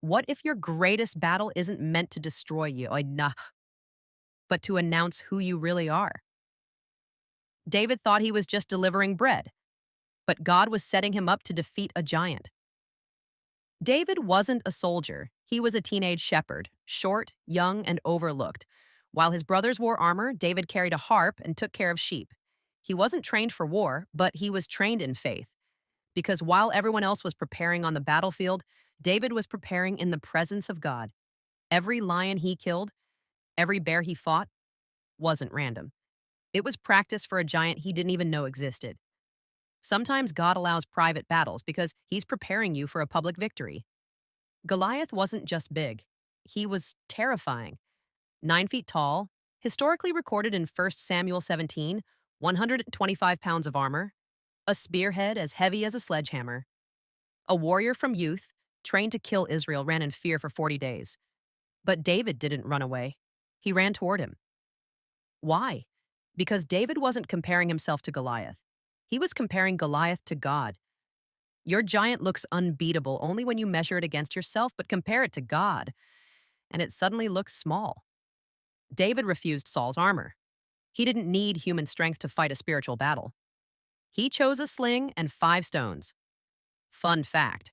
What if your greatest battle isn't meant to destroy you, but to announce who you really are? David thought he was just delivering bread, but God was setting him up to defeat a giant. David wasn't a soldier. He was a teenage shepherd, short, young, and overlooked. While his brothers wore armor, David carried a harp and took care of sheep. He wasn't trained for war, but he was trained in faith. Because while everyone else was preparing on the battlefield, David was preparing in the presence of God. Every lion he killed, every bear he fought, wasn't random. It was practice for a giant he didn't even know existed. Sometimes God allows private battles because he's preparing you for a public victory. Goliath wasn't just big, he was terrifying. 9 feet tall, historically recorded in 1 Samuel 17, 125 pounds of armor, a spearhead as heavy as a sledgehammer. A warrior from youth, trained to kill Israel, ran in fear for 40 days. But David didn't run away. He ran toward him. Why? Because David wasn't comparing himself to Goliath. He was comparing Goliath to God. Your giant looks unbeatable only when you measure it against yourself, but compare it to God, and it suddenly looks small. David refused Saul's armor. He didn't need human strength to fight a spiritual battle. He chose a sling and 5 stones. Fun fact: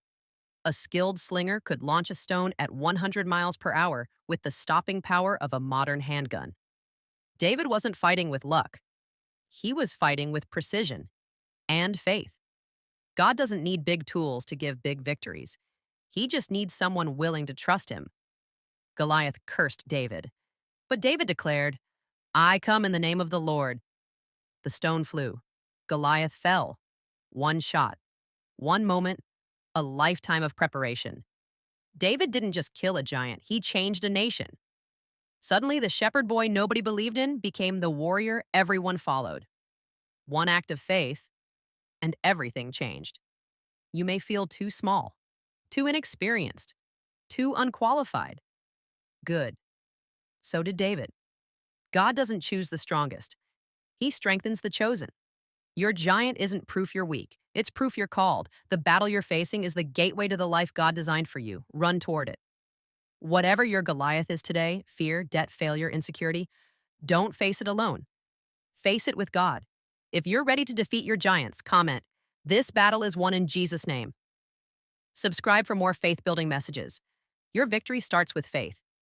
a skilled slinger could launch a stone at 100 miles per hour with the stopping power of a modern handgun. David wasn't fighting with luck. He was fighting with precision and faith. God doesn't need big tools to give big victories. He just needs someone willing to trust him. Goliath cursed David, but David declared, "I come in the name of the Lord." The stone flew. Goliath fell. One shot. One moment. A lifetime of preparation. David didn't just kill a giant, he changed a nation. Suddenly, the shepherd boy nobody believed in became the warrior everyone followed. One act of faith, and everything changed. You may feel too small, too inexperienced, too unqualified. Good. So did David. God doesn't choose the strongest. He strengthens the chosen. Your giant isn't proof you're weak. It's proof you're called. The battle you're facing is the gateway to the life God designed for you. Run toward it. Whatever your Goliath is today, fear, debt, failure, insecurity, don't face it alone. Face it with God. If you're ready to defeat your giants, comment, "This battle is won in Jesus' name." Subscribe for more faith-building messages. Your victory starts with faith.